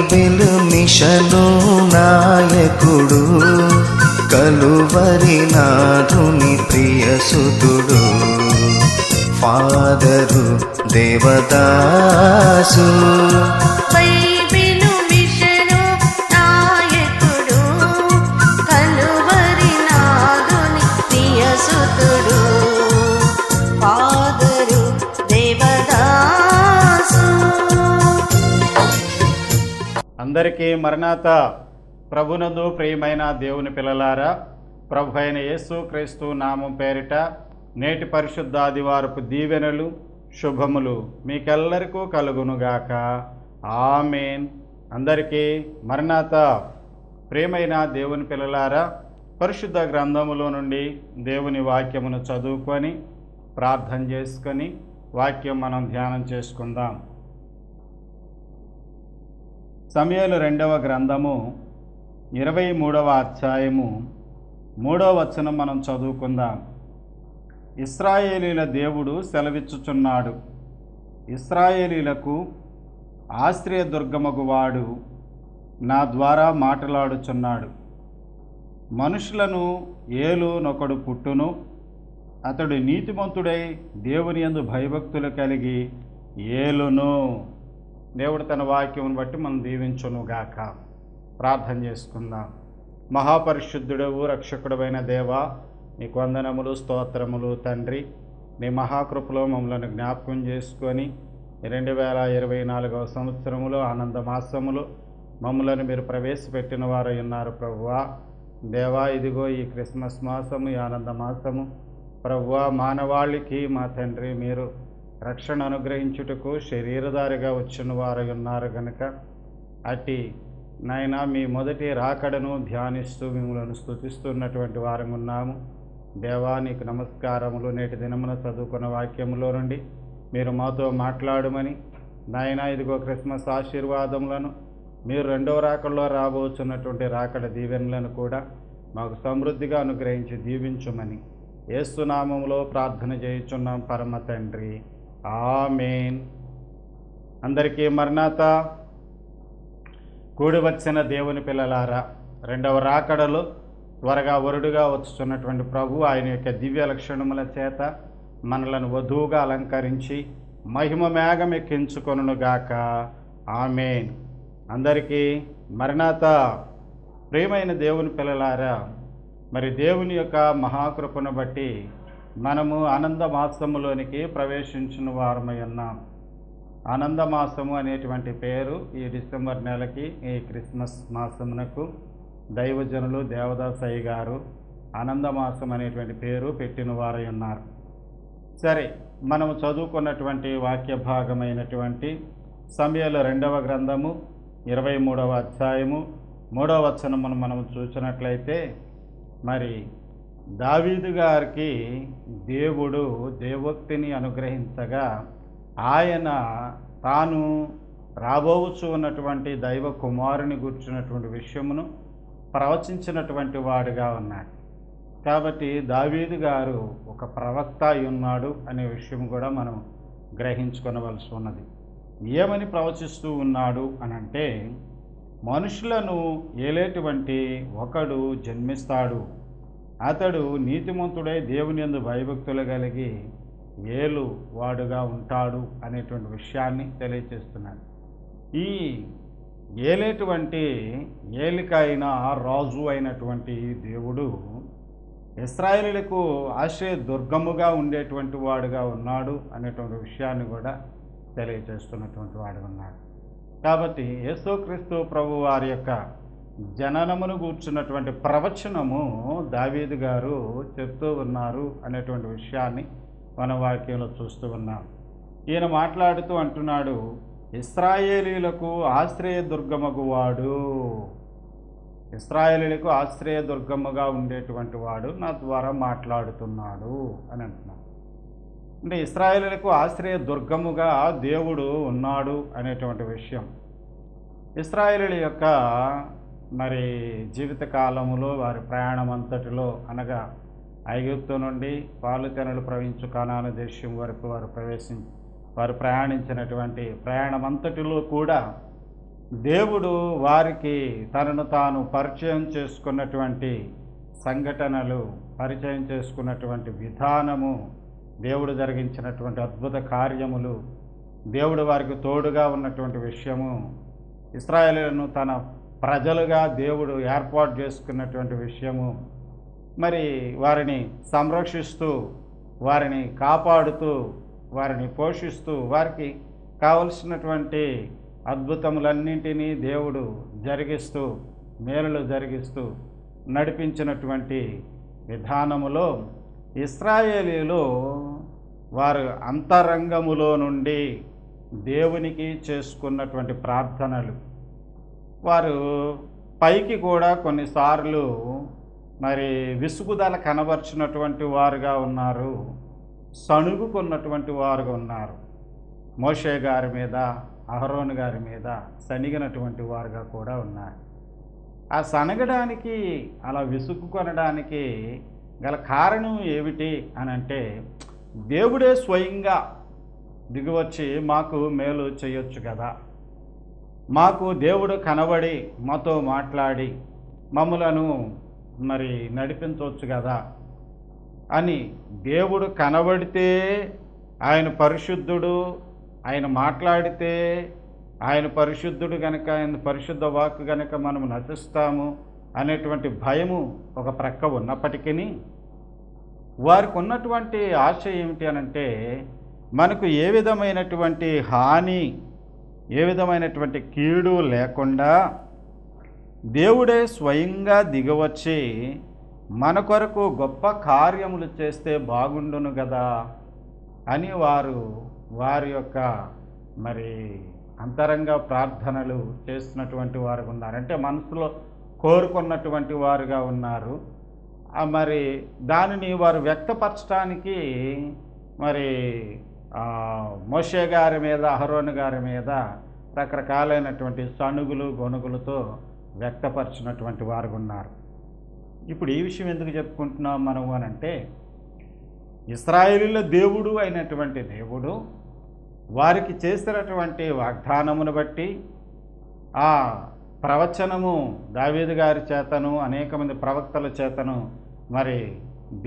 Bible mission నాయకుడు, Calvary నాథుని ప్రియసుతుడు, ఫాదరు దేవదాసు. బైబిలు మిషను నాయకుడు, కలువరి నాథుని ప్రియసుతుడు, ఫాదరు దేవదాసు. అందరికీ మరణాత. ప్రభునందు ప్రియమైన దేవుని పిల్లలారా, ప్రభు అయిన యేసు క్రీస్తు నామం పేరిట నేటి పరిశుద్ధ ఆదివారపు దీవెనలు శుభములు మీకెల్లరికూ కలుగునుగాక. ఆమేన్. అందరికీ మరణాత. ప్రియమైన దేవుని పిల్లలారా, పరిశుద్ధ గ్రంథములో నుండి దేవుని వాక్యమును చదువుకొని ప్రార్థన చేసుకొని వాక్యం మనం ధ్యానం చేసుకుందాం. సమూయేలు 2వ గ్రంథము 23వ అధ్యాయము 3వ వచనం మనం చదువుకుందాం. ఇశ్రాయేలీల దేవుడు సెలవిచ్చుచున్నాడు, ఇశ్రాయేలీలకు ఆశ్రయదుర్గమగువాడు నా ద్వారా మాట్లాడుచున్నాడు. మనుషులను ఏలునొకడు పుట్టును, అతడు నీతిమంతుడై దేవుని యందు భయభక్తులు కలిగి ఏలును. దేవుడు తన వాక్యమును బట్టి మనం దీవించునుగాక. ప్రార్థన చేసుకుందాం. మహాపరిశుద్ధుడవు రక్షకుడమైన దేవా, నీకు వందనములు స్తోత్రములు తండ్రి. నీ మహాకృపలో మమ్మల్ని జ్ఞాపకం చేసుకొని 2024వ సంవత్సరములో ఆనంద మాసములో మమ్మలను మీరు ప్రవేశపెట్టిన వారై ఉన్నారు ప్రభువా. దేవా, ఇదిగో ఈ క్రిస్మస్ మాసము, ఈ ఆనంద మాసము ప్రభువా, మానవాళికి మా తండ్రి మీరు రక్షణ అనుగ్రహించుటకు శరీరధారిగా వచ్చిన వారై ఉన్నారు గనుక అట్టి నాయన మీ మొదటి రాకడను ధ్యానిస్తూ మిమ్మల్ని స్తుతిస్తున్నటువంటి వారం ఉన్నాము. దేవా, నీకు నమస్కారములు. నేటి దినమున చదువుకున్న వాక్యములో నుండి మీరు మాతో మాట్లాడమని నాయన, ఇదిగో క్రిస్మస్ ఆశీర్వాదములను, మీరు 2వ రాకడలో రాబోతున్నటువంటి రాకడ దీవెనలను కూడా మాకు సమృద్ధిగా అనుగ్రహించి దీవించుమని యేసు నామములో ప్రార్థన చేయుచున్నాం పరమ తండ్రి. ఆమేన్. అందరికీ మరణాత. కూడి వచ్చిన దేవుని పిల్లలారా, 2వ రాకడలో త్వరగా వరుడుగా వచ్చుతున్నటువంటి ప్రభు ఆయన యొక్క దివ్య లక్షణముల చేత మనలను వధువుగా అలంకరించి మహిమ మేఘం ఎక్కించుకొనుగాక. ఆమేన్. అందరికీ మరణాత. ప్రియమైన దేవుని పిల్లలారా, మరి దేవుని యొక్క మహాకృపను బట్టి మనము ఆనంద మాసములోనికి ప్రవేశించిన వారమై ఉన్నాం. ఆనంద మాసము అనేటువంటి పేరు ఈ డిసెంబర్ నెలకి, ఈ క్రిస్మస్ మాసమునకు దైవజనులు దేవదాసయ్య గారు ఆనంద మాసం అనేటువంటి పేరు పెట్టిన వారై ఉన్నారు. సరే, మనము చదువుకున్నటువంటి వాక్య భాగమైనటువంటి సమూయేలు 2వ గ్రంథము 23వ అధ్యాయము 3వ వచనమును మనం చూసినట్లయితే, మరి దావీదు గారికి దేవుడు దేవోక్తిని అనుగ్రహించగా ఆయన తాను రాబోవచ్చు ఉన్నటువంటి దైవ కుమారుని గుర్చినటువంటి విషయమును ప్రవచించినటువంటి వాడుగా ఉన్నాడు. కాబట్టి దావీదు గారు ఒక ప్రవక్త అయి ఉన్నాడు అనే విషయం కూడా మనం గ్రహించుకొనవలసి ఉన్నది. ఏమని ప్రవచిస్తూ ఉన్నాడు అనంటే, మనుషులను ఏలేటువంటి ఒకడు జన్మిస్తాడు, అతడు నీతిమంతుడై దేవుని యందు భయభక్తులు కలిగి ఏలు వాడుగా ఉంటాడు అనేటువంటి విషయాన్ని తెలియచేస్తున్నాడు. ఈ ఏలేటువంటి ఏలికైన రాజు అయినటువంటి దేవుడు ఇశ్రాయేలీయులకు ఆశ్రయ దుర్గముగా ఉండేటువంటి వాడుగా ఉన్నాడు అనేటువంటి విషయాన్ని కూడా తెలియచేస్తున్నటువంటి వాడు ఉన్నాడు. కాబట్టి యేసుక్రీస్తు ప్రభు వారి యొక్క జననమును గూర్చున్నటువంటి ప్రవచనము దావీదు గారు చెప్తూ ఉన్నారు అనేటువంటి విషయాన్ని మన వాక్యంలో చూస్తూ ఉన్నాం. ఈయన మాట్లాడుతూ అంటున్నాడు, ఇశ్రాయేలీయులకు ఆశ్రయదుర్గమగువాడు, ఇశ్రాయేలీయులకు ఆశ్రయదుర్గముగా ఉండేటువంటి వాడు నా ద్వారా మాట్లాడుతున్నాడు అని అంటున్నాడు. అంటే ఇశ్రాయేలీయులకు ఆశ్రయదుర్గముగా దేవుడు ఉన్నాడు అనేటువంటి విషయం ఇశ్రాయేలీయుల యొక్క మరి జీవితకాలములో వారి ప్రయాణం అంతటిలో, అనగా ఐగుప్తు నుండి పాలుతెనలు ప్రవహించు కనాను దేశం వరకు వారు ప్రయాణించినటువంటి ప్రయాణం అంతటిలో కూడా దేవుడు వారికి తనను తాను పరిచయం చేసుకున్నటువంటి సంఘటనలు, పరిచయం చేసుకున్నటువంటి విధానము, దేవుడు జరిగించినటువంటి అద్భుత కార్యములు, దేవుడు వారికి తోడుగా ఉన్నటువంటి విషయము, ఇశ్రాయేలును తన ప్రజలుగా దేవుడు ఏర్పాటు చేసుకున్నటువంటి విషయము, మరి వారిని సంరక్షిస్తూ, వారిని కాపాడుతూ, వారిని పోషిస్తూ, వారికి కావలసినటువంటి అద్భుతములన్నింటినీ దేవుడు జరిగిస్తూ, మేలులు జరిగిస్తూ నడిపించినటువంటి విధానములో ఇశ్రాయేలీలు వారు అంతరంగములో నుండి దేవునికి చేసుకున్నటువంటి ప్రార్థనలు, వారు పైకి కూడా కొన్నిసార్లు మరి విసుగుదల కనబర్చినటువంటి వారుగా ఉన్నారు, సణుగుకున్నటువంటి వారుగా ఉన్నారు. మోషే గారి మీద, అహరోను గారి మీద సనిగినటువంటి వారుగా కూడా ఉన్నారు. ఆ సనగడానికి, అలా విసుగుకొనడానికి గల కారణం ఏమిటి అని అంటే, దేవుడే స్వయంగా దిగివచ్చి మాకు మేలు చేయొచ్చు కదా, మాకు దేవుడు కనబడి మాతో మాట్లాడి మమ్ములను మరి నడిపించవచ్చు కదా అని, దేవుడు కనబడితే ఆయన పరిశుద్ధుడు, ఆయన మాట్లాడితే ఆయన పరిశుద్ధుడు గనక, ఆయన పరిశుద్ధ వాక్కు గనక మనము నశిస్తాము అనేటువంటి భయము ఒక ప్రక్క ఉన్నప్పటికీ, వారికి ఉన్నటువంటి ఆశ ఏమిటి అనంటే, మనకు ఏ విధమైనటువంటి హాని, ఏ విధమైనటువంటి కీడు లేకుండా దేవుడే స్వయంగా దిగవచ్చి మన కొరకు గొప్ప కార్యములు చేస్తే బాగుండును కదా అని వారి యొక్క మరి అంతరంగ ప్రార్థనలు చేస్తున్నటువంటి వారు ఉన్నారు. అంటే మనసులో కోరుకున్నటువంటి వారుగా ఉన్నారు. మరి దానిని వారు వ్యక్తపరచడానికి మరి మోషే గారి మీద, అహరోను గారి మీద రకరకాలైనటువంటి సణుగులు గొణుగులతో వ్యక్తపరిచినటువంటి వారు ఉన్నారు. ఇప్పుడు ఈ విషయం ఎందుకు చెప్పుకుంటున్నాం మనము అని అంటే, ఇశ్రాయేలీల దేవుడు అయినటువంటి దేవుడు వారికి చేసినటువంటి వాగ్దానమును బట్టి, ఆ ప్రవచనము దావీదు గారి చేతను, అనేక మంది ప్రవక్తల చేతను మరి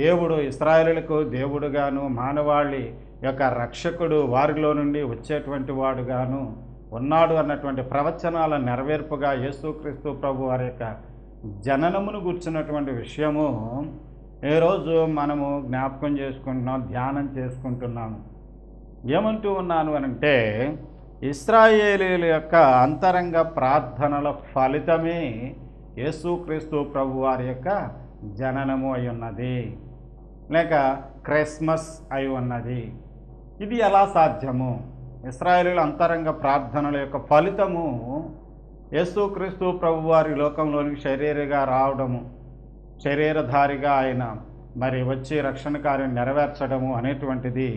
దేవుడు ఇశ్రాయేలీలకు దేవుడుగాను, మానవాళి యొక్క రక్షకుడు, వారిలో నుండి వచ్చేటువంటి వాడుగాను ఉన్నాడు అన్నటువంటి ప్రవచనాల నెరవేర్పుగా యేసుక్రీస్తు ప్రభు వారి యొక్క జననమును గుర్చినటువంటి విషయము ఈరోజు మనము జ్ఞాపకం చేసుకుంటున్నాం, ధ్యానం చేసుకుంటున్నాము. ఏమంటూ ఉన్నాను అనంటే, ఇశ్రాయేలీల యొక్క అంతరంగ ప్రార్థనల ఫలితమే యేసుక్రీస్తు ప్రభు వారి యొక్క జననము అయి ఉన్నది, లేక క్రిస్మస్ అయి ఉన్నది. ఇది ఎలా సాధ్యము? ఇశ్రాయేలీల అంతరంగ ప్రార్థనల యొక్క ఫలితము యేసుక్రీస్తు ప్రభు వారి లోకంలోనికి శరీరగా రావడము, శరీరధారిగా ఆయన మరి వచ్చి రక్షణ కార్యం నెరవేర్చడము అనేటువంటిది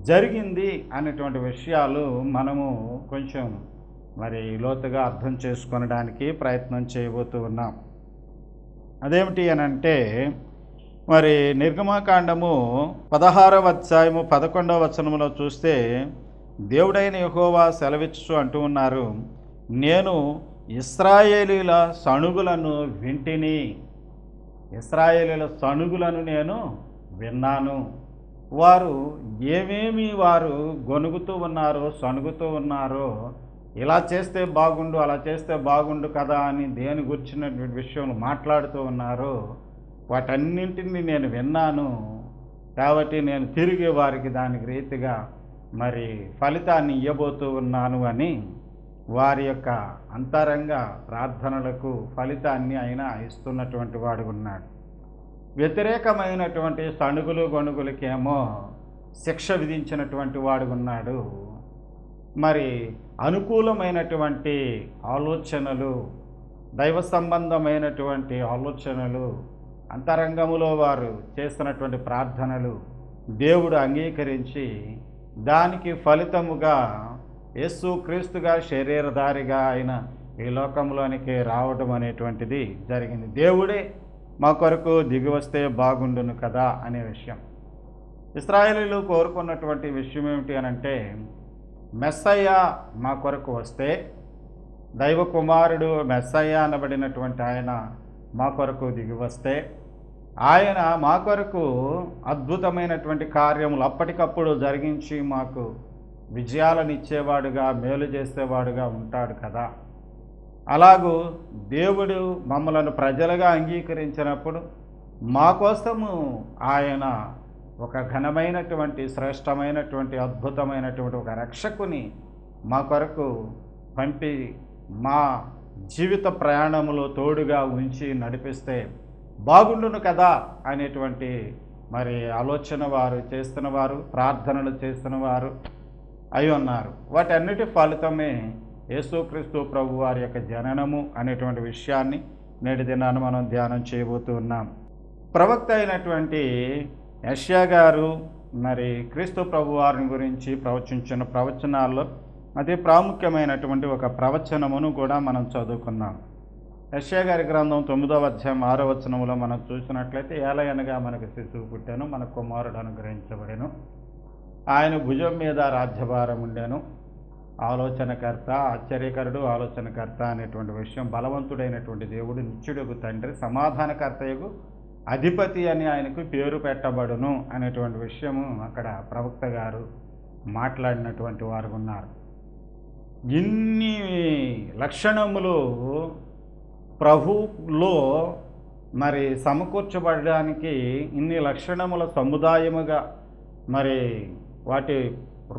జరిగింది అనేటువంటి విషయాలు మనము కొంచెం మరి లోతుగా అర్థం చేసుకొనడానికి ప్రయత్నం చేయబోతూ ఉన్నాం. అదేమిటి అని అంటే, మరి నిర్గమకాండము 16వ అధ్యాయము 11వ వచనములో చూస్తే దేవుడైన యెహోవా సెలవిచ్చు అంటూ ఉన్నారు, నేను ఇశ్రాయేలీల సణుగులను వింటిని, ఇశ్రాయేలీల సణుగులను నేను విన్నాను. వారు ఏమేమి వారు గొనుగుతూ ఉన్నారో, సణుగుతూ ఉన్నారో, ఇలా చేస్తే బాగుండు, అలా చేస్తే బాగుండు కదా అని దేని గురించిన విషయం మాట్లాడుతూ ఉన్నారో, వాటన్నింటినీ నేను విన్నాను. కాబట్టి నేను తిరిగి వారికి దానికి రీతిగా మరి ఫలితాన్ని ఇవ్వబోతూ ఉన్నాను అని వారి యొక్క అంతరంగ ప్రార్థనలకు ఫలితాన్ని ఆయన ఇస్తున్నటువంటి వాడు ఉన్నాడు. వ్యతిరేకమైనటువంటి సణుగులు గొణుగులకేమో శిక్ష విధించినటువంటి వాడు ఉన్నాడు. మరి అనుకూలమైనటువంటి ఆలోచనలు, దైవ సంబంధమైనటువంటి ఆలోచనలు, అంతరంగములో వారు చేస్తున్నటువంటి ప్రార్థనలు దేవుడు అంగీకరించి దానికి ఫలితముగా యేసుక్రీస్తుగా శరీరధారిగా ఆయన ఈ లోకంలోనికి రావడం అనేటువంటిది జరిగింది. దేవుడే మా కొరకు దిగి వస్తే బాగుండును కదా అనే విషయం. ఇశ్రాయేలీలు కోరుకున్నటువంటి విషయం ఏమిటి అనంటే, మెస్సయ్య మా కొరకు వస్తే దైవ కుమారుడు మెస్సయ్య అనబడినటువంటి ఆయన మా కొరకు దిగి వస్తే ఆయన మా కొరకు అద్భుతమైనటువంటి కార్యములు అప్పటికప్పుడు జరిగించి మాకు విజయాలను ఇచ్చేవాడుగా, మేలు చేసేవాడుగా ఉంటాడు కదా. అలాగూ దేవుడు మమ్మలను ప్రజలుగా అంగీకరించినప్పుడు మా కోసము ఆయన ఒక ఘనమైనటువంటి, శ్రేష్టమైనటువంటి, అద్భుతమైనటువంటి ఒక రక్షకుని మా కొరకు పంపి మా జీవిత ప్రయాణములో తోడుగా ఉంచి నడిపిస్తే బాగుండును కదా అనేటువంటి మరి ఆలోచన వారు చేస్తున్నవారు, ప్రార్థనలు చేస్తున్నవారు అయి ఉన్నారు. వాటన్నిటి ఫలితమే యేసుక్రీస్తు ప్రభు వారి యొక్క జననము అనేటువంటి విషయాన్ని నేటి దినాన్ని మనం ధ్యానం చేయబోతూ ఉన్నాం. ప్రవక్త అయినటువంటి యెషయా గారు మరి క్రీస్తు ప్రభు వారిని గురించి ప్రవచించిన ప్రవచనాల్లో అతి ప్రాముఖ్యమైనటువంటి ఒక ప్రవచనమును కూడా మనం చదువుకున్నాం. యెషయా గారి గ్రంథం 9వ అధ్యాయం 6వ వచనములో మనం చూసినట్లయితే, ఏలయనగా మనకు శిశువు పుట్టెను, మన కుమారుడు అనుగ్రహించబడెను, ఆయన భుజం మీద రాజ్యభారం ఉండెను, ఆలోచనకర్త, ఆశ్చర్యకరుడు, ఆలోచనకర్త అనేటువంటి విషయం, బలవంతుడైనటువంటి దేవుడు, నిత్యుడగు తండ్రి, సమాధానకర్తయగు అధిపతి అని ఆయనకు పేరు పెట్టబడును అనేటువంటి విషయము అక్కడ ప్రవక్త గారు మాట్లాడినటువంటి వారు ఉన్నారు. ఇన్ని లక్షణములు ప్రభులో మరి సమకూర్చబడడానికి, ఇన్ని లక్షణముల సముదాయముగా మరి వాటి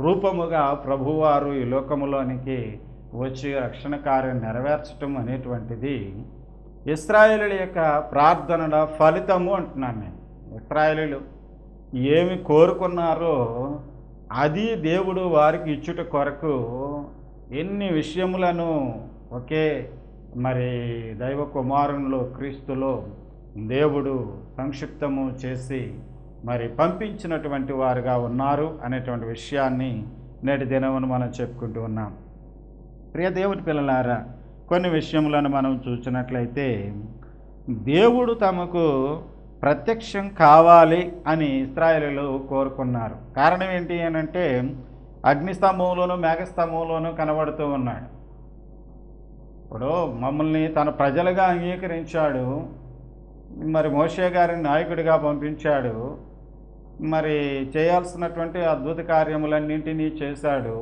రూపముగా ప్రభువారు ఈ లోకములోనికి వచ్చి రక్షణ కార్యం నెరవేర్చడం అనేటువంటిది ఇశ్రాయేలీయుల యొక్క ప్రార్థనల ఫలితము అంటున్నాను నేను. ఇశ్రాయేలీయులు ఏమి కోరుకున్నారో అది దేవుడు వారికి ఇచ్చుట కొరకు ఎన్ని విషయములను ఒకే మరి దైవ కుమారునిలో క్రీస్తులో దేవుడు సంక్షిప్తము చేసి మరి పంపించినటువంటి వారుగా ఉన్నారు అనేటువంటి విషయాన్ని నేటి దినమును మనం చెప్పుకుంటూ ఉన్నాం. ప్రియ దేవుని పిల్లలారా, కొన్ని విషయములను మనం చూసినట్లయితే దేవుడు తమకు ప్రత్యక్షం కావాలి అని ఇశ్రాయేలీయులు కోరుకున్నారు. కారణం ఏంటి అనంటే, అగ్నిస్తంభంలోను మేఘస్తంభంలోను కనబడుతూ ఉన్నాడు. ఇప్పుడు మమ్మల్ని తన ప్రజలుగా అంగీకరించాడు, మరి మోషే గారిని నాయకుడిగా పంపించాడు, మరి చేయాల్సినటువంటి అద్భుత కార్యములన్నింటినీ చేశాడు,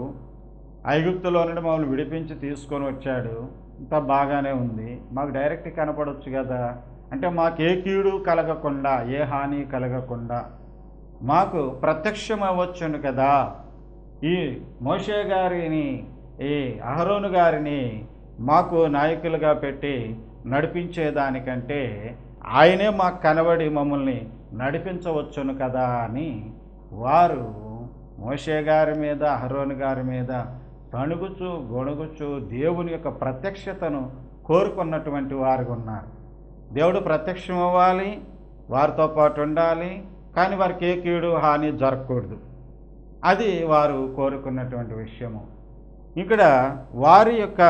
ఐగుప్తులో నుండి మమ్మల్ని విడిపించి తీసుకొని వచ్చాడు, ఇంత బాగానే ఉంది, మాకు డైరెక్ట్ కనపడవచ్చు కదా, అంటే మాకు ఏ కీడు కలగకుండా, ఏ హాని కలగకుండా మాకు ప్రత్యక్షం అవ్వచ్చును కదా. ఈ మోషే గారిని, ఈ అహరోను గారిని మాకు నాయకులుగా పెట్టి నడిపించేదానికంటే ఆయనే మాకు కనబడి మమ్మల్ని నడిపించవచ్చును కదా అని వారు మోషే గారి మీద, అహరోను గారి మీద తణుగుచు గొణుగుచు దేవుని యొక్క ప్రత్యక్షతను కోరుకున్నటువంటి వారు ఉన్నారు. దేవుడు ప్రత్యక్షం అవ్వాలి, వారితో పాటు ఉండాలి, కానీ వారికి ఏ కీడు హాని జరగకూడదు. అది వారు కోరుకున్నటువంటి విషయము. ఇక్కడ వారి యొక్క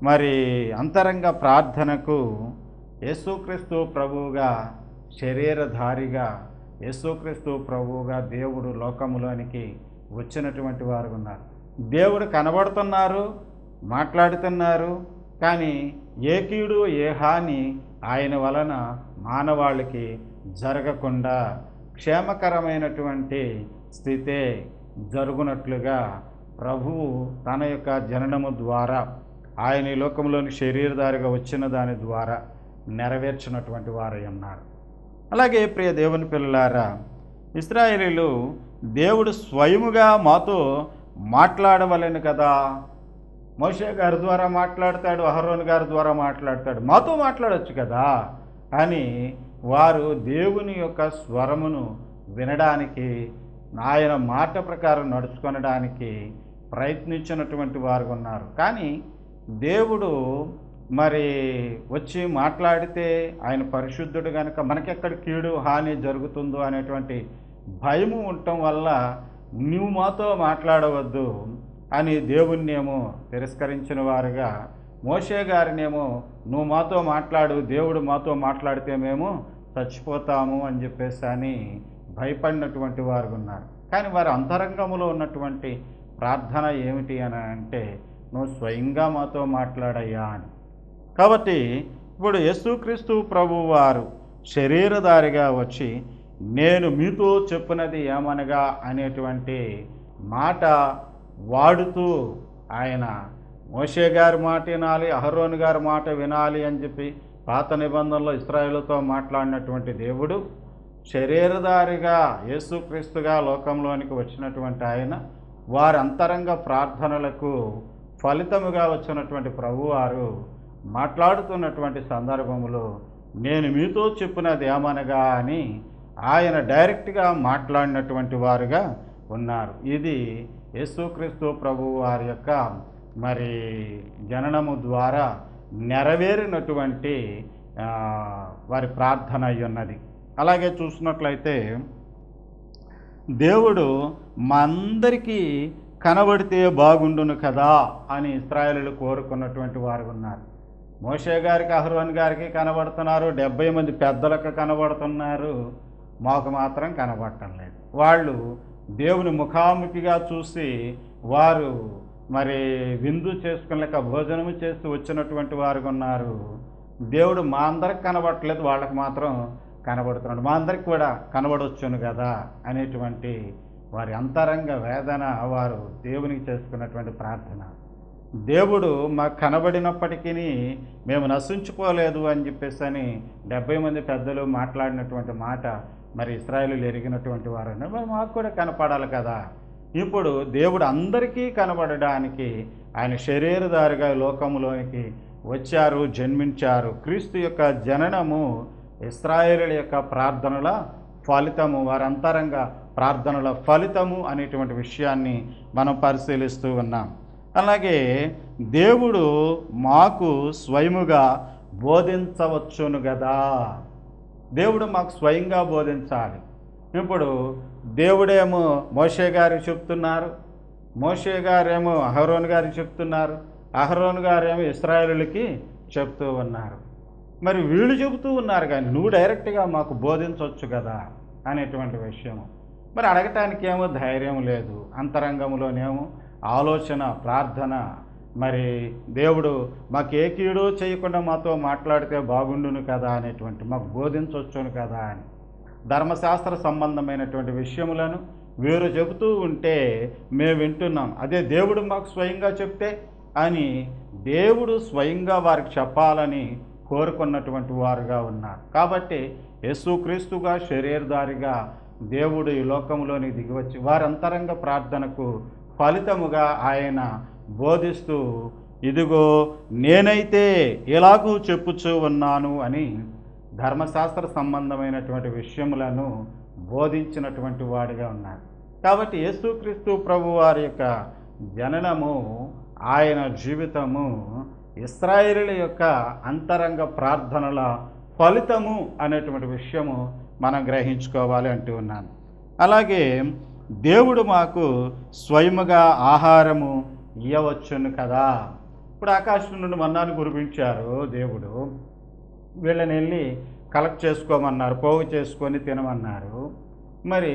మరి అంతరంగ ప్రార్థనకు యేసుక్రీస్తు ప్రభువుగా, శరీరధారిగా యేసుక్రీస్తు ప్రభువుగా దేవుడు లోకములోనికి వచ్చినటువంటి వారు ఉన్నారు. దేవుడు కనబడుతున్నారు, మాట్లాడుతున్నారు, కానీ ఏ కీడు ఏ హాని ఆయన వలన మానవాళికి జరగకుండా క్షేమకరమైనటువంటి స్థితే జరుగునట్లుగా ప్రభువు తన యొక్క జననము ద్వారా, ఆయన ఈ లోకంలోని శరీరధారిగా వచ్చిన దాని ద్వారా నెరవేర్చినటువంటి వారై ఉన్నారు. అలాగే ప్రియ దేవుని పిల్లలారా, ఇశ్రాయేలీయులు దేవుడు స్వయముగా మాతో మాట్లాడవలెను కదా. మోషే గారి ద్వారా మాట్లాడతాడు, అహరోను గారి ద్వారా మాట్లాడతాడు, మాతో మాట్లాడవచ్చు కదా అని వారు దేవుని యొక్క స్వరమును వినడానికి, ఆయన మాట ప్రకారం నడుచుకొనడానికి ప్రయత్నించినటువంటి వారు ఉన్నారు. కానీ దేవుడు మరి వచ్చి మాట్లాడితే ఆయన పరిశుద్ధుడు కనుక మనకెక్కడ కీడు హాని జరుగుతుందో అనేటువంటి భయము ఉండటం వల్ల నువ్వు మాతో మాట్లాడవద్దు అని దేవుణ్ణేమో తిరస్కరించిన వారుగా, మోషే గారినేమో నువ్వు మాతో మాట్లాడు, దేవుడు మాతో మాట్లాడితే మేము చచ్చిపోతాము అని చెప్పేసి అని భయపడినటువంటి వారు ఉన్నారు. కానీ వారి అంతరంగంలో ఉన్నటువంటి ప్రార్థన ఏమిటి అని అంటే, నువ్వు స్వయంగా మాతో మాట్లాడయ్యా అని. కాబట్టి ఇప్పుడు యేసుక్రీస్తు ప్రభువారు శరీరధారిగా వచ్చి నేను మీతో చెప్పినది ఏమనగా అనేటువంటి మాట వాడుతూ ఆయన మోషే గారి మాట వినాలి, అహరోను గారి మాట వినాలి అని చెప్పి పాత నిబంధనలో ఇశ్రాయేలుతో మాట్లాడినటువంటి దేవుడు శరీరధారిగా యేసుక్రీస్తుగా లోకంలోనికి వచ్చినటువంటి ఆయన వారి అంతరంగ ప్రార్థనలకు ఫలితముగా వచ్చినటువంటి ప్రభువారు మాట్లాడుతున్నటువంటి సందర్భంలో నేను మీతో చెప్పినది ఏమనగా అని ఆయన డైరెక్ట్గా మాట్లాడినటువంటి వారుగా ఉన్నారు. ఇది యేసుక్రీస్తు ప్రభువు వారి యొక్క మరి జననము ద్వారా నెరవేరినటువంటి వారి ప్రార్థన అయి ఉన్నది. అలాగే చూసినట్లయితే దేవుడు మా అందరికీ కనబడితే బాగుండును కదా అని ఇశ్రాయేలీయులు కోరుకున్నటువంటి వారు ఉన్నారు. మోషే గారికి అహరోన్ గారికి కనబడుతున్నారు, 70 మంది పెద్దలకు కనబడుతున్నారు, మాకు మాత్రం కనబడటం లేదు. వాళ్ళు దేవుని ముఖాముఖిగా చూసి వారు మరి విందు చేసుకునేక భోజనము చేస్తూ వచ్చినటువంటి వారు ఉన్నారు. దేవుడు మా అందరికి కనబడట్లేదు, వాళ్ళకి మాత్రం కనబడుతున్నాడు, మా అందరికి కూడా కనబడొచ్చును కదా అనేటువంటి వారి అంతరంగ వేదన వారు దేవునికి చేసుకున్నటువంటి ప్రార్థన. దేవుడు మాకు కనబడినప్పటికీ మేము నశించుకోలేదు అని చెప్పేసి అని 70 మంది పెద్దలు మాట్లాడినటువంటి మాట మరి ఇశ్రాయేలీయులు ఎరిగినటువంటి వారు మరి మాకు కూడా కనపడాలి కదా. ఇప్పుడు దేవుడు అందరికీ కనబడడానికి ఆయన శరీరధారిగా లోకంలోనికి వచ్చారు, జన్మించారు. క్రీస్తు యొక్క జననము ఇశ్రాయేలీయుల యొక్క ప్రార్థనల ఫలితము, వారి అంతరంగ ప్రార్థనల ఫలితము అనేటువంటి విషయాన్ని మనం పరిశీలిస్తూ ఉన్నాం. అలాగే దేవుడు మాకు స్వయముగా బోధించవచ్చును కదా. దేవుడు మాకు స్వయంగా బోధించాలి. ఇప్పుడు దేవుడేమో మోషే గారికి చెప్తున్నారు, మోషే గారేమో అహరోన్ గారికి చెప్తున్నారు, అహరోన్ గారేమో ఇశ్రాయేలులకి చెప్తూ ఉన్నారు. మరి వీళ్ళు చెబుతూ ఉన్నారు కానీ నువ్వు డైరెక్ట్గా మాకు బోధించవచ్చు కదా అనేటువంటి విషయము. మరి అడగటానికి ఏమో ధైర్యం లేదు, అంతరంగంలోనేమో ఆలోచన ప్రార్థన. మరి దేవుడు మాకు ఏ కీడో చేయకుండా మాతో మాట్లాడితే బాగుండును కదా అనేటువంటి, మాకు బోధించవచ్చును కదా అని ధర్మశాస్త్ర సంబంధమైనటువంటి విషయములను వీరు చెబుతూ ఉంటే మేము వింటున్నాం. అదే దేవుడు మాకు స్వయంగా చెప్తే అని దేవుడు స్వయంగా వారికి చెప్పాలని కోరుకున్నటువంటి వారుగా ఉన్నారు. కాబట్టి యేసుక్రీస్తుగా శరీరధారిగా దేవుడు ఈ లోకంలోని దిగివచ్చి వారి అంతరంగ ప్రార్థనకు ఫలితముగా ఆయన బోధిస్తూ ఇదిగో నేనైతే ఎలాగూ చెప్పుచూ ఉన్నాను అని ధర్మశాస్త్ర సంబంధమైనటువంటి విషయములను బోధించినటువంటి వాడిగా ఉన్నారు. కాబట్టి యేసుక్రీస్తు ప్రభు వారి యొక్క జననము, ఆయన జీవితము ఇశ్రాయేలీయుల యొక్క అంతరంగ ప్రార్థనల ఫలితము అనేటువంటి విషయము మనం గ్రహించుకోవాలి అంటూ ఉన్నాను. అలాగే దేవుడు మాకు స్వయముగా ఆహారము ఇవ్వవచ్చును కదా. ఇప్పుడు ఆకాశం నుండి మన్నాను కురిపించారు దేవుడు, వీళ్ళని వెళ్ళి కలెక్ట్ చేసుకోమన్నారు, పోగు చేసుకొని తినమన్నారు. మరి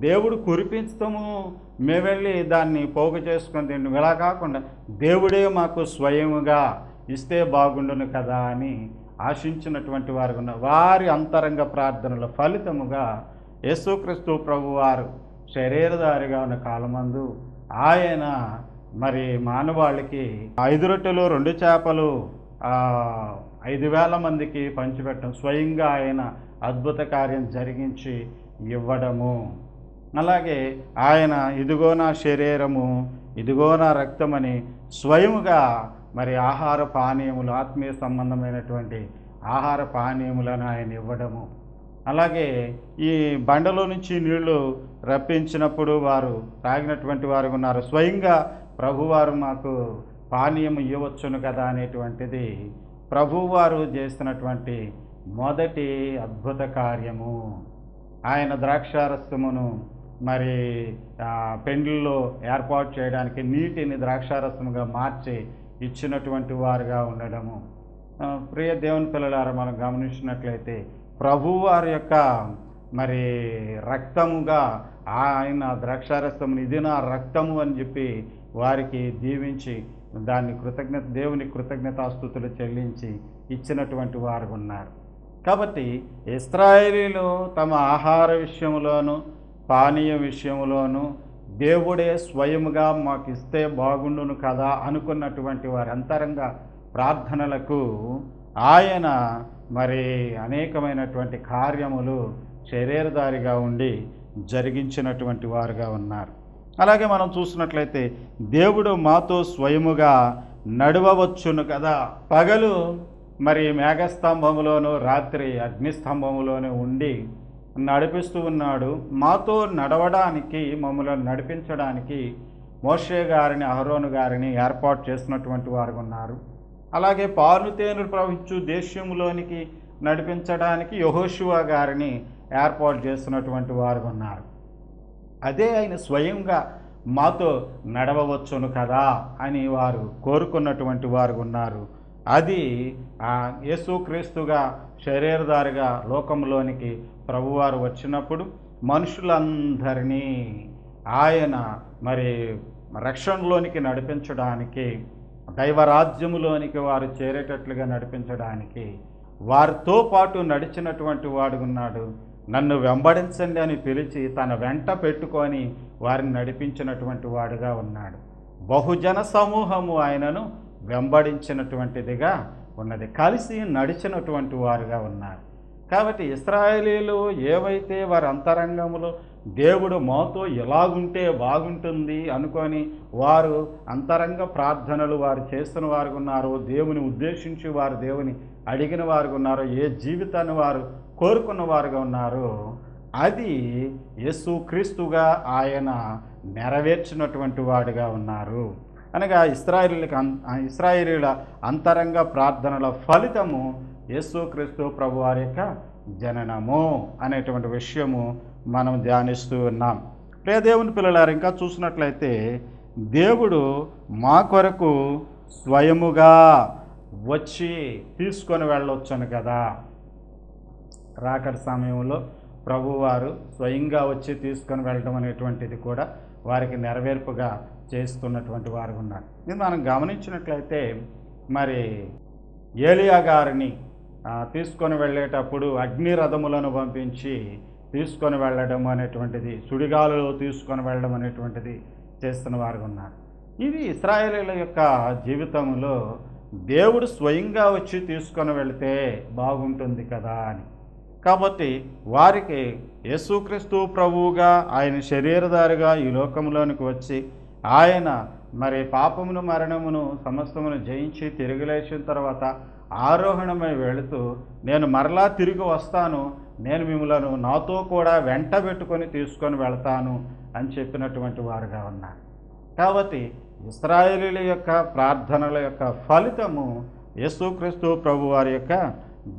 దేవుడు కురిపించటము మేము వెళ్ళి దాన్ని పోగు చేసుకొని తినడం ఇలా కాకుండా దేవుడే మాకు స్వయముగా ఇస్తే బాగుండును కదా అని ఆశించినటువంటి వారు ఉన్నారు. వారి అంతరంగ ప్రార్థనల ఫలితముగా యేసుక్రీస్తు ప్రభువారు శరీరధారిగా ఉన్న కాలమందు ఆయన మరి మానవాళికి 5 రొట్టెలు 2 చేపలు 5,000 మందికి పంచిపెట్టడం, స్వయంగా ఆయన అద్భుత కార్యం జరిగించి ఇవ్వడము. అలాగే ఆయన ఇదిగో నా శరీరము, ఇదిగో నా రక్తమని స్వయముగా మరి ఆహార పానీయములు, ఆత్మీయ సంబంధమైనటువంటి ఆహార పానీయములను ఆయన ఇవ్వడము. అలాగే ఈ బండలో నుంచి నీళ్లు రప్పించినప్పుడు వారు తాగినటువంటి వారు ఉన్నారు. స్వయంగా ప్రభువారు మాకు పానీయం ఇవ్వచ్చును కదా అనేటువంటిది ప్రభువారు చేస్తున్నటువంటి మొదటి అద్భుత కార్యము. ఆయన ద్రాక్షారసమును మరి పెండ్లిలో ఏర్పాటు చేయడానికి నీటిని ద్రాక్షారసముగా మార్చి ఇచ్చినటువంటి వారుగా ఉండడము. ప్రియ దేవుని పిల్లలారా, మనం గమనించినట్లయితే ప్రభువారి యొక్క మరి రక్తముగా ఆయన ద్రాక్షారసమును ఇది నా రక్తము అని చెప్పి వారికి దీవించి దాన్ని దేవుని కృతజ్ఞతాస్తుతులు చెల్లించి ఇచ్చినటువంటి వారు ఉన్నారు. కాబట్టి ఇశ్రాయేలీలు తమ ఆహార విషయంలోనూ పానీయ విషయంలోనూ దేవుడే స్వయముగా మాకు ఇస్తే బాగుండును కదా అనుకున్నటువంటి వారి అంతరంగ ప్రార్థనలకు ఆయన మరి అనేకమైనటువంటి కార్యములు శరీరధారిగా ఉండి జరిగించినటువంటి వారుగా ఉన్నారు. అలాగే మనం చూసినట్లయితే దేవుడు మాతో స్వయముగా నడవవచ్చును కదా. పగలు మరి మేఘస్తంభములోను, రాత్రి అగ్నిస్తంభములోను ఉండి నడిపిస్తూ ఉన్నాడు. మాతో నడవడానికి, మమ్మల్ని నడిపించడానికి మోషే గారిని, అహరోను గారిని ఏర్పాటు చేసినటువంటి వారు ఉన్నారు. అలాగే పాలు తేనెలు ప్రవహించు దేశంలోనికి నడిపించడానికి యెహోషువ గారిని ఏర్పాటు చేసినటువంటి వారు ఉన్నారు. అదే ఆయన స్వయంగా మాతో నడవవచ్చును కదా అని వారు కోరుకున్నటువంటి వారు ఉన్నారు. అది యేసుక్రీస్తుగా శరీరధారిగా లోకంలోనికి ప్రభువారు వచ్చినప్పుడు మనుషులందరినీ ఆయన మరి రక్షణలోనికి నడిపించడానికి, దైవరాజ్యములోనికి వారు చేరేటట్లుగా నడిపించడానికి వారితో పాటు నడిచినటువంటి వాడు ఉన్నాడు. నన్ను వెంబడించండి అని పిలిచి తన వెంట పెట్టుకొని వారిని నడిపించినటువంటి వాడుగా ఉన్నాడు. బహుజన సమూహము ఆయనను వెంబడించినటువంటిదిగా ఉన్నది, కలిసి నడిచినటువంటి వారుగా ఉన్నారు. కాబట్టి ఇశ్రాయేలీలు ఏవైతే వారి అంతరంగంలో దేవుడు మాతో ఎలాగుంటే బాగుంటుంది అనుకొని వారు అంతరంగ ప్రార్థనలు వారు చేస్తున్న వారు ఉన్నారో, దేవుని ఉద్దేశించి వారు దేవుని అడిగిన వారు ఉన్నారో, ఏ జీవితాన్ని వారు కోరుకున్న వారుగా ఉన్నారో అది యేసుక్రీస్తుగా ఆయన నెరవేర్చినటువంటి వాడుగా ఉన్నారు. అనగా ఇశ్రాయేలీల అంతరంగ ప్రార్థనల ఫలితము యేసుక్రీస్తు ప్రభు వారి యొక్క జననము అనేటువంటి విషయము మనం ధ్యానిస్తూ ఉన్నాం. ప్రియ దేవుని పిల్లలారు, ఇంకా చూసినట్లయితే దేవుడు మా కొరకు స్వయముగా వచ్చి తీసుకొని వెళ్ళొచ్చును కదా. రాకడ సమయంలో ప్రభువారు స్వయంగా వచ్చి తీసుకొని వెళ్ళడం అనేటువంటిది కూడా వారికి నెరవేర్పుగా చేస్తున్నటువంటి వారు ఉన్నారు. ఇది మనం గమనించినట్లయితే మరి ఏలియా గారిని తీసుకొని వెళ్ళేటప్పుడు అగ్ని రథములను పంపించి తీసుకొని వెళ్ళడం అనేటువంటిది, సుడిగాలులో తీసుకొని వెళ్ళడం అనేటువంటిది చేస్తున్న వారు ఉన్నారు. ఇది ఇశ్రాయేలీల యొక్క జీవితంలో దేవుడు స్వయంగా వచ్చి తీసుకొని వెళితే బాగుంటుంది కదా అని. కాబట్టి వారికి యేసుక్రీస్తు ప్రభువుగా ఆయన శరీరధారిగా ఈ లోకంలోనికి వచ్చి ఆయన మరి పాపమును మరణమును సమస్తమును జయించి తిరిగి లేచిన తర్వాత ఆరోహణమై వెళుతూ నేను మరలా తిరిగి వస్తాను, నేను మిమ్మలను నాతో కూడా వెంట పెట్టుకొని తీసుకొని వెళతాను అని చెప్పినటువంటి వారుగా ఉన్నారు. కాబట్టి ఇశ్రాయేలీల యొక్క ప్రార్థనల యొక్క ఫలితము యేసుక్రీస్తు ప్రభు వారి యొక్క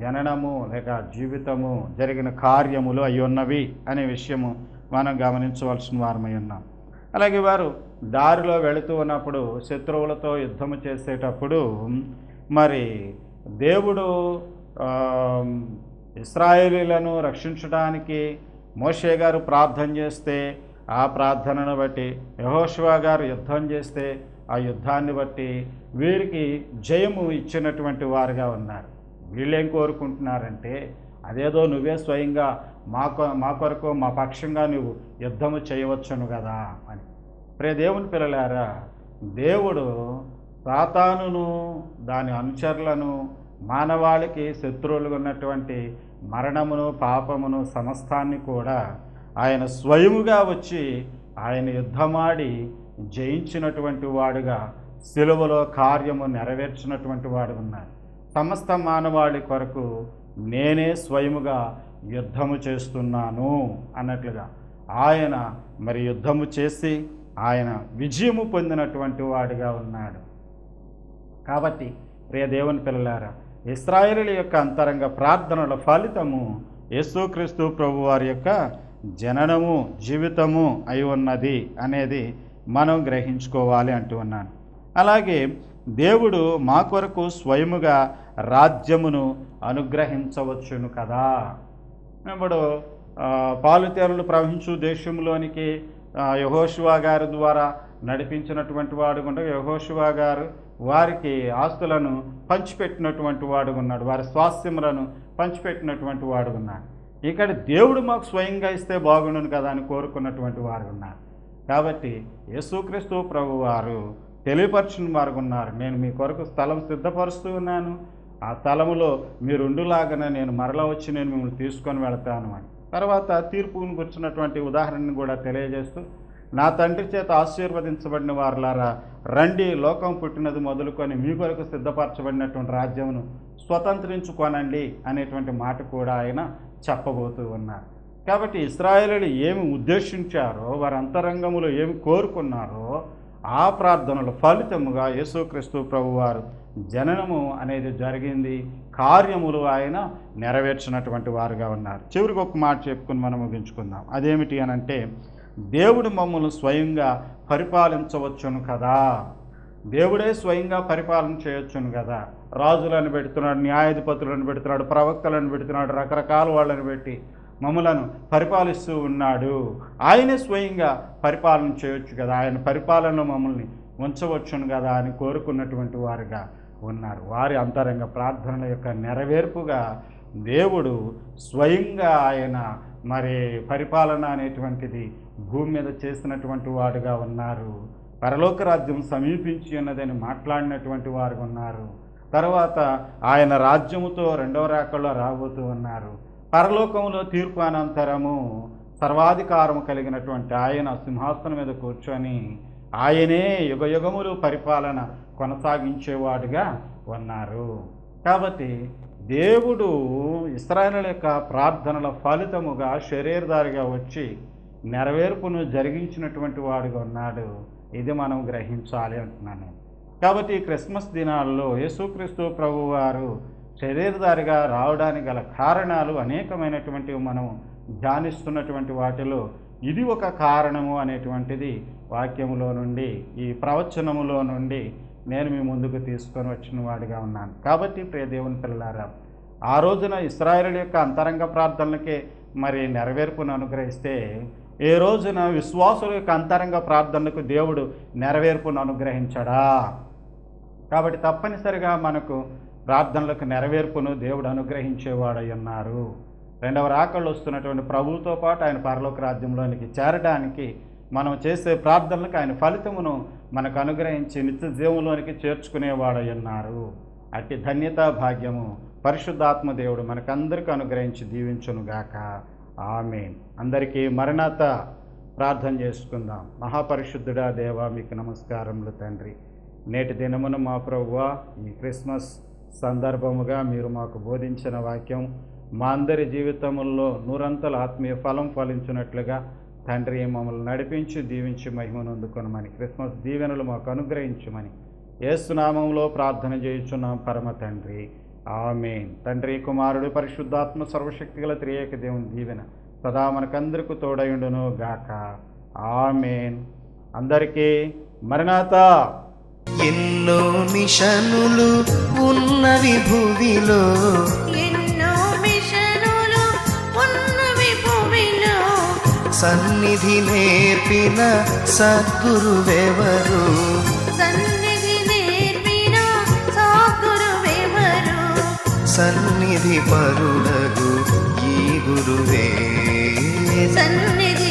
జననము లేక జీవితము, జరిగిన కార్యములు అయి ఉన్నవి అనే విషయము మనం గమనించవలసిన వారమై ఉన్నాం. అలాగే వారు దారిలో వెళుతూ ఉన్నప్పుడు శత్రువులతో యుద్ధము చేసేటప్పుడు మరి దేవుడు ఇశ్రాయేలీలను రక్షించడానికి మోషే గారు ప్రార్థన చేస్తే ఆ ప్రార్థనను బట్టి యెహోషువ గారు యుద్ధం చేస్తే ఆ యుద్ధాన్ని బట్టి వీరికి జయము ఇచ్చినటువంటి వారుగా ఉన్నారు. వీళ్ళేం కోరుకుంటున్నారంటే అదేదో నువ్వే స్వయంగా మా కొరకు మా పక్షంగా నువ్వు యుద్ధము చేయవచ్చును కదా అని. ప్రియ దేవుని పిల్లలారా, దేవుడు సాతానును దాని అనుచరులను మానవాళికి శత్రువులుగా ఉన్నటువంటి మరణమును పాపమును సమస్తాన్ని కూడా ఆయన స్వయముగా వచ్చి ఆయన యుద్ధమాడి జయించినటువంటి వాడుగా సిలువలో కార్యము నెరవేర్చినటువంటి వాడు ఉన్నారు. సమస్త మానవాళి కొరకు నేనే స్వయముగా యుద్ధము చేస్తున్నాను అన్నట్లుగా ఆయన మరి యుద్ధము చేసి ఆయన విజయము పొందినటువంటి వాడిగా ఉన్నాడు. కాబట్టి ప్రియ దేవుని పిల్లలారా, ఇశ్రాయేలీయుల యొక్క అంతరంగ ప్రార్థనల ఫలితము యేసుక్రీస్తు ప్రభు వారి యొక్క జననము, జీవితము అయి ఉన్నది అనేది మనం గ్రహించుకోవాలి అంటూ ఉన్నాను. అలాగే దేవుడు మా కొరకు స్వయముగా రాజ్యమును అనుగ్రహించవచ్చును కదా. ఇప్పుడు పాలుతేనెలు ప్రవహించు దేశంలోనికి యెహోషువ గారి ద్వారా నడిపించినటువంటి వాడు కూడా యెహోషువ గారు వారికి ఆస్తులను పంచిపెట్టినటువంటి వాడు ఉన్నాడు, వారి స్వాస్థ్యములను పంచిపెట్టినటువంటి వాడు ఉన్నాడు. ఇక్కడ దేవుడు మాకు స్వయంగా ఇస్తే బాగుండును కదా అని కోరుకున్నటువంటి వారు ఉన్నారు. కాబట్టి యేసుక్రీస్తు ప్రభు వారు తెలియపరచిన వారు ఉన్నారు, నేను మీ కొరకు స్థలం సిద్ధపరుస్తూ ఉన్నాను, ఆ స్థలములో మీరుండులాగానే నేను మరలా వచ్చి నేను మిమ్మల్ని తీసుకొని వెళతాను అని. తర్వాత తీర్పును గుర్చినటువంటి ఉదాహరణను కూడా తెలియజేస్తూ, నా తండ్రి చేత ఆశీర్వదించబడిన వారులారా రండి, లోకం పుట్టినది మొదలుకొని మీ కొరకు సిద్ధపరచబడినటువంటి రాజ్యమును స్వతంత్రించుకోనండి అనేటువంటి మాట కూడా ఆయన చెప్పబోతూ ఉన్నారు. కాబట్టి ఇశ్రాయేలీయులు ఏమి ఉద్దేశించారో, వారి అంతరంగములో ఏమి కోరుకున్నారో ఆ ప్రార్థనల ఫలితముగా యేసుక్రీస్తు ప్రభువారు జననము అనేది జరిగింది, కార్యములు ఆయన నెరవేర్చినటువంటి వారుగా ఉన్నారు. చివరికి ఒక మాట చెప్పుకుని మనం ముగించుకుందాం. అదేమిటి అనంటే, దేవుడు మమ్మల్ని స్వయంగా పరిపాలించవచ్చును కదా, దేవుడే స్వయంగా పరిపాలన చేయొచ్చును కదా. రాజులను పెడుతున్నాడు, న్యాయాధిపతులను పెడుతున్నాడు, ప్రవక్తలను పెడుతున్నాడు, రకరకాల వాళ్ళని పెట్టి మమ్మలను పరిపాలిస్తూ ఉన్నాడు. ఆయనే స్వయంగా పరిపాలన చేయొచ్చు కదా, ఆయన పరిపాలనలో మమ్మల్ని ఉంచవచ్చును కదా అని కోరుకున్నటువంటి వారుగా ఉన్నారు. వారి అంతరంగ ప్రార్థనల యొక్క నెరవేర్పుగా దేవుడు స్వయంగా ఆయన మరి పరిపాలన అనేటువంటిది భూమి మీద చేసినటువంటి వాడుగా ఉన్నారు. పరలోక రాజ్యం సమీపించి ఉన్నదని మాట్లాడినటువంటి వారు ఉన్నారు. తర్వాత ఆయన రాజ్యముతో రెండవ రాకడలో రాబోతూ ఉన్నారు. పరలోకంలో తీర్పు అనంతరము సర్వాధికారము కలిగినటువంటి ఆయన సింహాసనం మీద కూర్చొని ఆయనే యుగయుగములు పరిపాలన కొనసాగించేవాడుగా ఉన్నారు. కాబట్టి దేవుడు ఇశ్రాయేలు యొక్క ప్రార్థనల ఫలితముగా శరీరధారిగా వచ్చి నెరవేర్పును జరిగించినటువంటి వాడుగా ఉన్నాడు. ఇది మనం గ్రహించాలి అంటున్నాను. కాబట్టి క్రిస్మస్ దినాల్లో యేసుక్రీస్తు ప్రభువారు శరీరధారిగా రావడానికి గల కారణాలు అనేకమైనటువంటివి మనం ధ్యానిస్తున్నటువంటి వాటిలో ఇది ఒక కారణము అనేటువంటిది వాక్యములో నుండి, ఈ ప్రవచనములో నుండి నేను మీ ముందుకు తీసుకొని వచ్చిన వాడిగా ఉన్నాను. కాబట్టి ప్రియ దేవుని పిల్లారా, ఆ రోజున ఇశ్రాయేలు యొక్క అంతరంగ ప్రార్థనలకే మరి నెరవేర్పును అనుగ్రహిస్తే, ఏ రోజున విశ్వాసుల యొక్క అంతరంగ ప్రార్థనలకు దేవుడు నెరవేర్పును అనుగ్రహించడా? కాబట్టి తప్పనిసరిగా మనకు ప్రార్థనలకు నెరవేర్పును దేవుడు అనుగ్రహించేవాడై ఉన్నారు. రెండవ రాకళ్ళు వస్తున్నటువంటి ప్రభువుతో పాటు ఆయన పరలోక రాజ్యంలోనికి చేరడానికి మనం చేసే ప్రార్థనలకు ఆయన ఫలితమును మనకు అనుగ్రహించి నిత్య జీవంలోనికి చేర్చుకునేవాడై ఉన్నారు. అట్టి ధన్యతా భాగ్యము పరిశుద్ధాత్మ దేవుడు మనకందరికీ అనుగ్రహించి దీవించునుగాక. ఆమేన్. అందరికీ మరణాత ప్రార్థన చేసుకుందాం. మహాపరిశుద్ధుడా దేవా, మీకు నమస్కారములు తండ్రి. నేటి దినమున మా ప్రభువా, ఈ క్రిస్మస్ సందర్భముగా మీరు మాకు బోధించిన వాక్యం మా అందరి జీవితముల్లో నూరంతల ఆత్మీయ ఫలం ఫలించినట్లుగా తండ్రి మమ్మల్ని నడిపించి దీవించి మహిమను అందుకొనమని, క్రిస్మస్ దీవెనలు మాకు అనుగ్రహించమని యేసు నామములో ప్రార్థన చేయుచున్నాం పరమ తండ్రి. ఆమేన్. తండ్రి, కుమారుడు, పరిశుద్ధాత్మ సర్వశక్తి గల త్రియేక దేవుని దీవెన సదా మనకందరికీ తోడయుండును గాక. ఆమేన్. అందరికీ మరణాతా. ఎన్నో మిషనులు ఉన్నవి భూమిలో, ఎన్నో మిషనులు ఉన్నవి భూమిలో, సన్నిధి నేర్పిన సద్గురువెవరు, సన్నిధి నేర్పిన సద్గురువెవరు, సన్నిధి పరుడగు ఈ గురువే, సన్నిధి